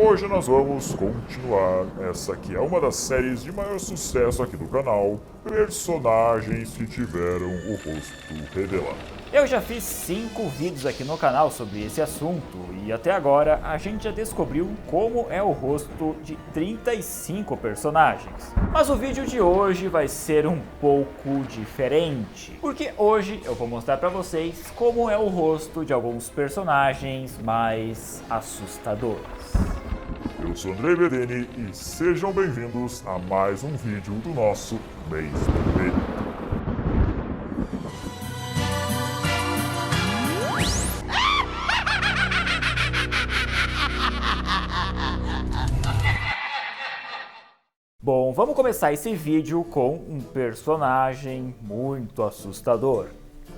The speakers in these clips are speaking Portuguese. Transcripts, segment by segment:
hoje nós vamos continuar essa que é uma das séries de maior sucesso aqui do canal, personagens que tiveram o rosto revelado. Eu já fiz 5 vídeos aqui no canal sobre esse assunto e até agora a gente já descobriu como é o rosto de 35 personagens. Mas o vídeo de hoje vai ser um pouco diferente, porque hoje eu vou mostrar pra vocês como é o rosto de alguns personagens mais assustadores. Eu sou Andrei Bedeni e sejam bem-vindos a mais um vídeo do nosso Mês do Medo. Bom, vamos começar esse vídeo com um personagem muito assustador,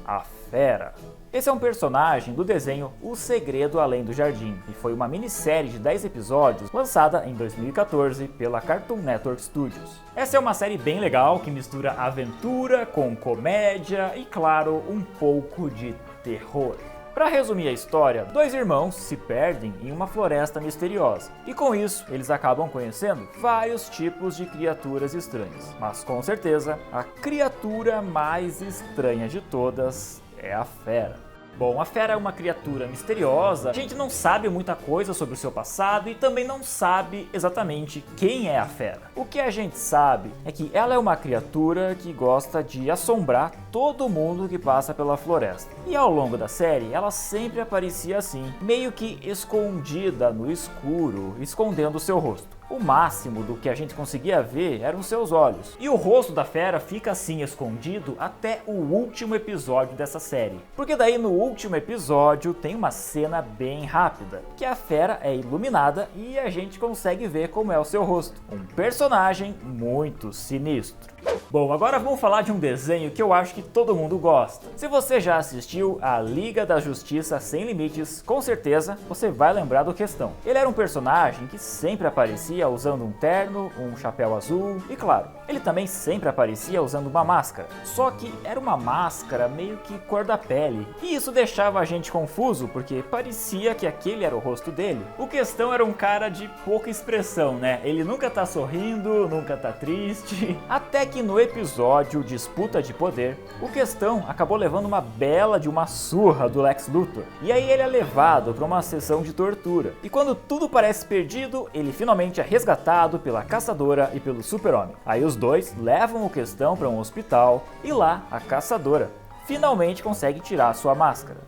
a Fera. Esse é um personagem do desenho O Segredo Além do Jardim, e foi uma minissérie de 10 episódios lançada em 2014 pela Cartoon Network Studios. Essa é uma série bem legal que mistura aventura com comédia e, claro, um pouco de terror. Para resumir a história, 2 irmãos se perdem em uma floresta misteriosa, e com isso eles acabam conhecendo vários tipos de criaturas estranhas. Mas com certeza, a criatura mais estranha de todas é a Fera. Bom, a Fera é uma criatura misteriosa, a gente não sabe muita coisa sobre o seu passado e também não sabe exatamente quem é a Fera. O que a gente sabe é que ela é uma criatura que gosta de assombrar todo mundo que passa pela floresta. E ao longo da série, ela sempre aparecia assim, meio que escondida no escuro, escondendo o seu rosto. O máximo do que a gente conseguia ver eram seus olhos. E o rosto da Fera fica assim escondido até o último episódio dessa série. Porque daí no último episódio tem uma cena bem rápida, que a Fera é iluminada e a gente consegue ver como é o seu rosto. Um personagem muito sinistro. Bom, agora vamos falar de um desenho que eu acho que todo mundo gosta. Se você já assistiu a Liga da Justiça Sem Limites, com certeza você vai lembrar do Questão. Ele era um personagem que sempre aparecia usando um terno, um chapéu azul e, claro, ele também sempre aparecia usando uma máscara. Só que era uma máscara meio que cor da pele. E isso deixava a gente confuso porque parecia que aquele era o rosto dele. O Questão era um cara de pouca expressão, né? Ele nunca tá sorrindo, nunca tá triste. Até que no episódio Disputa de Poder, o Questão acabou levando uma bela de uma surra do Lex Luthor. E aí ele é levado para uma sessão de tortura. E quando tudo parece perdido, ele finalmente é resgatado pela Caçadora e pelo Super-Homem. Aí os dois levam o Questão para um hospital e lá a Caçadora finalmente consegue tirar sua máscara.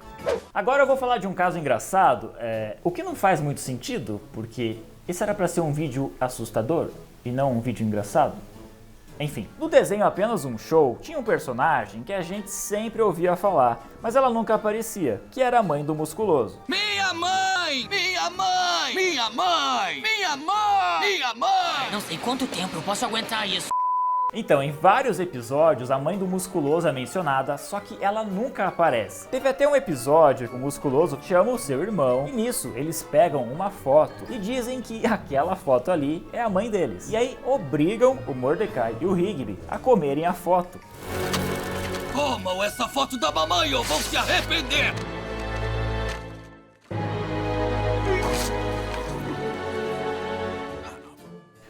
Agora eu vou falar de um caso engraçado, o que não faz muito sentido, porque esse era para ser um vídeo assustador e não um vídeo engraçado. Enfim, no desenho Apenas um Show, tinha um personagem que a gente sempre ouvia falar, mas ela nunca aparecia, que era a mãe do Musculoso. Minha mãe! Minha mãe! Minha mãe! Minha mãe! Minha mãe! Não sei quanto tempo eu posso aguentar isso. Então, em vários episódios, a mãe do Musculoso é mencionada, só que ela nunca aparece. Teve até um episódio que o Musculoso chama o seu irmão, e nisso eles pegam uma foto e dizem que aquela foto ali é a mãe deles. E aí obrigam o Mordecai e o Rigby a comerem a foto. Comam essa foto da mamãe ou vão se arrepender!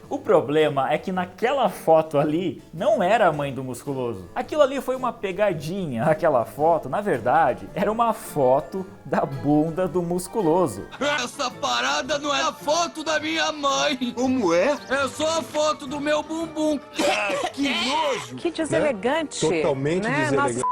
O problema é que naquela foto ali não era a mãe do Musculoso. Aquilo ali foi uma pegadinha. Aquela foto, na verdade, era uma foto da bunda do Musculoso. Essa parada não é a foto da minha mãe! Como é? É só a foto do meu bumbum! Que nojo! Que deselegante. Totalmente né? deselegante.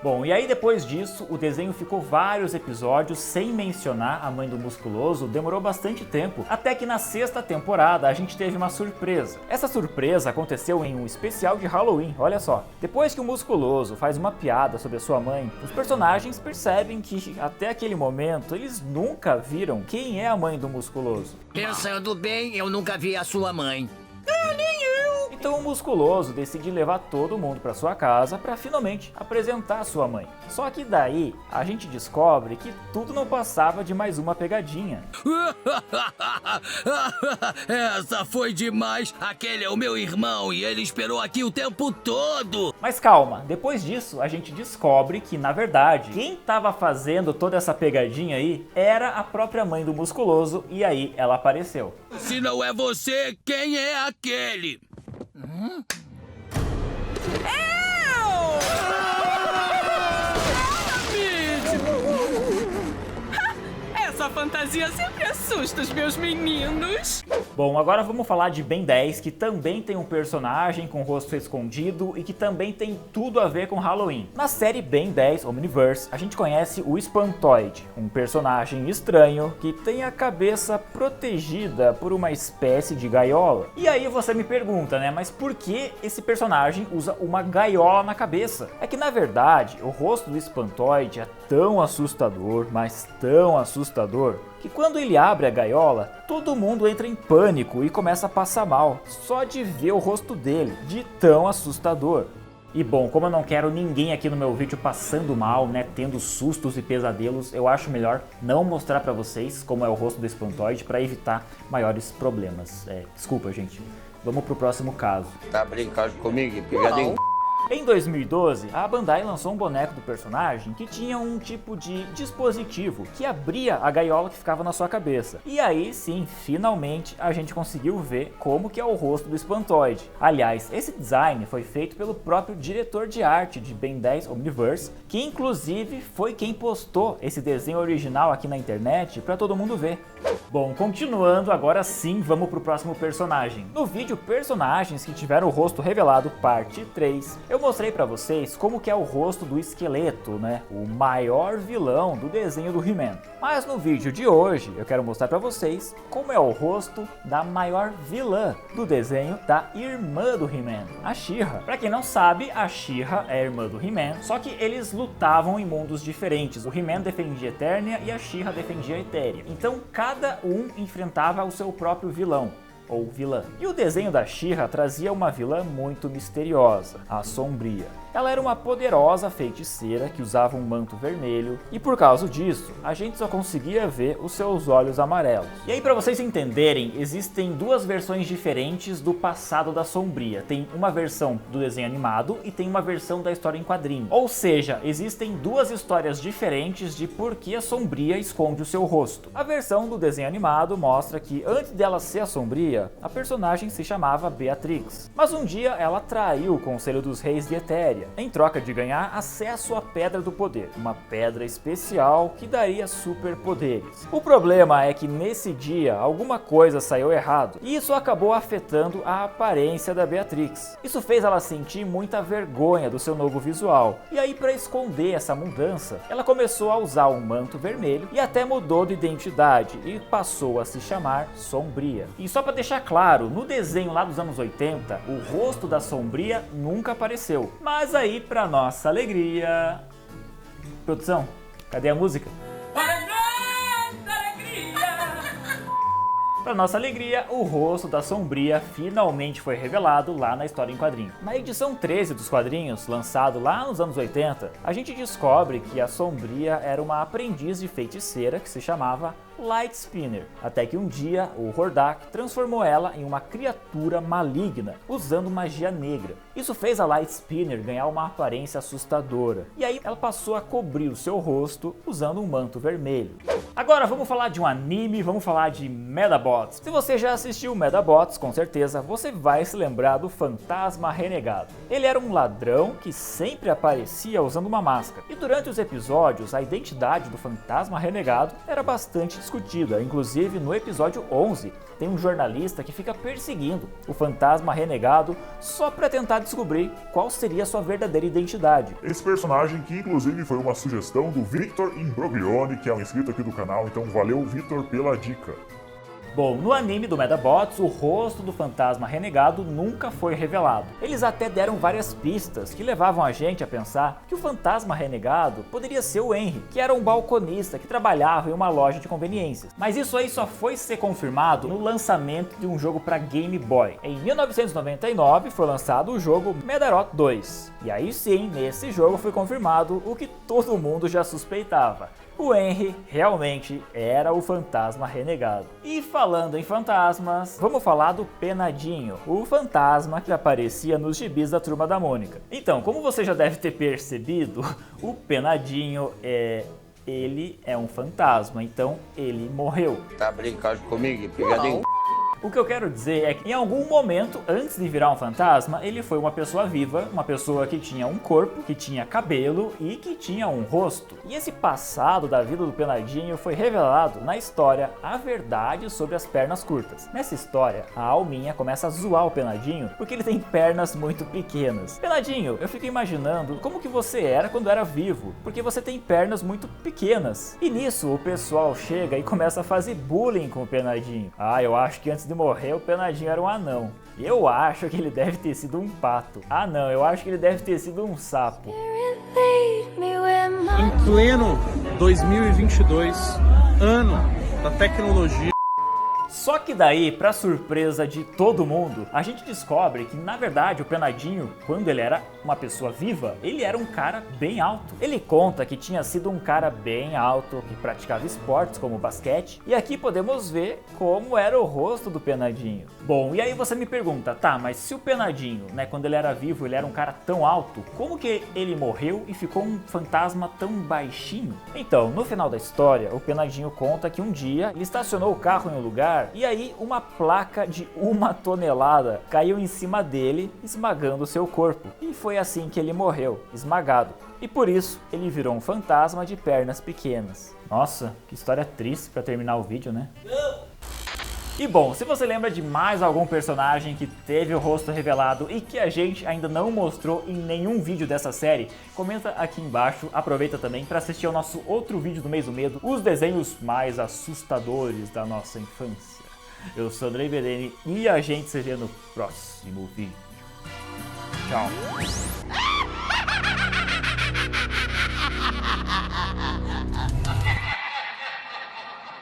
Bom, e aí depois disso, o desenho ficou vários episódios sem mencionar a mãe do Musculoso, demorou bastante tempo, até que na 6ª temporada a gente teve uma surpresa. Essa surpresa aconteceu em um especial de Halloween, olha só. Depois que o Musculoso faz uma piada sobre a sua mãe, os personagens percebem que até aquele momento eles nunca viram quem é a mãe do Musculoso. Pensando bem, eu nunca vi a sua mãe. E Então o Musculoso decide levar todo mundo para sua casa para finalmente apresentar sua mãe. Só que daí a gente descobre que tudo não passava de mais uma pegadinha. Essa foi demais. Aquele é o meu irmão e ele esperou aqui o tempo todo. Mas calma, depois disso a gente descobre que na verdade quem estava fazendo toda essa pegadinha aí era a própria mãe do Musculoso e aí ela apareceu. Se não é você, quem é aquele? Essa fantasia sempre assusta os meus meninos. Bom, agora vamos falar de Ben 10, que também tem um personagem com o rosto escondido e que também tem tudo a ver com Halloween. Na série Ben 10 Omniverse, a gente conhece o Espantoide, um personagem estranho que tem a cabeça protegida por uma espécie de gaiola. E aí você me pergunta, né, mas por que esse personagem usa uma gaiola na cabeça? É que na verdade, o rosto do Espantoide é tão assustador, mas tão assustador, que quando ele abre a gaiola, todo mundo entra em pânico e começa a passar mal, só de ver o rosto dele, de tão assustador. E bom, como eu não quero ninguém aqui no meu vídeo passando mal, né, tendo sustos e pesadelos, eu acho melhor não mostrar pra vocês como é o rosto do Espantoide para evitar maiores problemas. Desculpa, gente. Vamos pro próximo caso. Tá brincando comigo, pegadinho? Em 2012, a Bandai lançou um boneco do personagem que tinha um tipo de dispositivo que abria a gaiola que ficava na sua cabeça. E aí sim, finalmente, a gente conseguiu ver como que é o rosto do Espantoide. Aliás, esse design foi feito pelo próprio diretor de arte de Ben 10 Omniverse, que inclusive foi quem postou esse desenho original aqui na internet para todo mundo ver. Bom, continuando, agora sim vamos pro próximo personagem. No vídeo Personagens que tiveram o rosto revelado, parte 3, eu mostrei pra vocês como que é o rosto do Esqueleto, né? O maior vilão do desenho do He-Man. Mas no vídeo de hoje eu quero mostrar pra vocês como é o rosto da maior vilã do desenho da irmã do He-Man, a She-Ra. Pra quem não sabe, a She-Ra é a irmã do He-Man, só que eles lutavam em mundos diferentes. O He-Man defendia Eternia e a She-Ra defendia Etéria. Então cada um enfrentava o seu próprio vilão ou vilã. E o desenho da She-Ra trazia uma vilã muito misteriosa, a Sombria. Ela era uma poderosa feiticeira que usava um manto vermelho e por causa disso, a gente só conseguia ver os seus olhos amarelos. E aí, para vocês entenderem, existem duas versões diferentes do passado da Sombria. Tem uma versão do desenho animado e tem uma versão da história em quadrinho. Ou seja, existem duas histórias diferentes de por que a Sombria esconde o seu rosto. A versão do desenho animado mostra que antes dela ser a Sombria, a personagem se chamava Beatrix. Mas um dia ela traiu o Conselho dos Reis de Etéria, em troca de ganhar acesso à Pedra do Poder, uma pedra especial que daria superpoderes. O problema é que nesse dia alguma coisa saiu errado e isso acabou afetando a aparência da Beatrix. Isso fez ela sentir muita vergonha do seu novo visual e aí, para esconder essa mudança, ela começou a usar um manto vermelho e até mudou de identidade e passou a se chamar Sombria. E só para deixar claro, no desenho lá dos anos 80, o rosto da Sombria nunca apareceu. Mas aí, para nossa alegria... Produção, cadê a música? Para nossa alegria, o rosto da Sombria finalmente foi revelado lá na história em quadrinho. Na edição 13 dos quadrinhos, lançado lá nos anos 80, a gente descobre que a Sombria era uma aprendiz de feiticeira que se chamava Light Spinner, até que um dia o Hordak transformou ela em uma criatura maligna, usando magia negra. Isso fez a Light Spinner ganhar uma aparência assustadora, e aí ela passou a cobrir o seu rosto usando um manto vermelho. Agora vamos falar de um anime, vamos falar de Medabots. Se você já assistiu Medabots, com certeza você vai se lembrar do Fantasma Renegado. Ele era um ladrão que sempre aparecia usando uma máscara, e durante os episódios a identidade do Fantasma Renegado era bastante discutida. Inclusive no episódio 11 tem um jornalista que fica perseguindo o Fantasma Renegado só para tentar descobrir qual seria a sua verdadeira identidade. Esse personagem que inclusive foi uma sugestão do Victor Imbroglione, que é um inscrito aqui do canal, então valeu, Victor, pela dica. Bom, no anime do Medabots, o rosto do fantasma renegado nunca foi revelado. Eles até deram várias pistas que levavam a gente a pensar que o fantasma renegado poderia ser o Henry, que era um balconista que trabalhava em uma loja de conveniências. Mas isso aí só foi ser confirmado no lançamento de um jogo para Game Boy. Em 1999 foi lançado o jogo Medarot 2. E aí sim, nesse jogo foi confirmado o que todo mundo já suspeitava. O Henry realmente era o fantasma renegado. E falando em fantasmas, vamos falar do Penadinho, o fantasma que aparecia nos gibis da Turma da Mônica. Então, como você já deve ter percebido, o Penadinho ele é um fantasma, então ele morreu. Tá brincando comigo, pegadinho? O que eu quero dizer é que em algum momento, antes de virar um fantasma, ele foi uma pessoa viva, uma pessoa que tinha um corpo, que tinha cabelo e que tinha um rosto. E esse passado da vida do Penadinho foi revelado na história A Verdade sobre as Pernas Curtas. Nessa história, a Alminha começa a zoar o Penadinho porque ele tem pernas muito pequenas. Penadinho, eu fico imaginando como que você era quando era vivo, porque você tem pernas muito pequenas. E nisso o pessoal chega e começa a fazer bullying com o Penadinho. Ah, eu acho que antes de morrer o Penadinho era um anão. Eu acho que ele deve ter sido um pato. Ah não, eu acho que ele deve ter sido um sapo. Em pleno 2022, ano da tecnologia. Só que daí, pra surpresa de todo mundo, a gente descobre que na verdade o Penadinho, quando ele era uma pessoa viva, ele era um cara bem alto. Ele conta que tinha sido um cara bem alto, que praticava esportes como basquete, e aqui podemos ver como era o rosto do Penadinho. Bom, e aí você me pergunta, tá, mas se o Penadinho, né, quando ele era vivo, ele era um cara tão alto, como que ele morreu e ficou um fantasma tão baixinho? Então, no final da história, o Penadinho conta que um dia ele estacionou o carro em um lugar e aí uma placa de 1 tonelada caiu em cima dele, esmagando seu corpo. E foi assim que ele morreu, esmagado. E por isso ele virou um fantasma de pernas pequenas. Nossa, que história triste pra terminar o vídeo, né? E bom, se você lembra de mais algum personagem que teve o rosto revelado e que a gente ainda não mostrou em nenhum vídeo dessa série, comenta aqui embaixo, aproveita também para assistir ao nosso outro vídeo do Mês do Medo, os desenhos mais assustadores da nossa infância. Eu sou Andrei Bedene e a gente se vê no próximo vídeo. Tchau!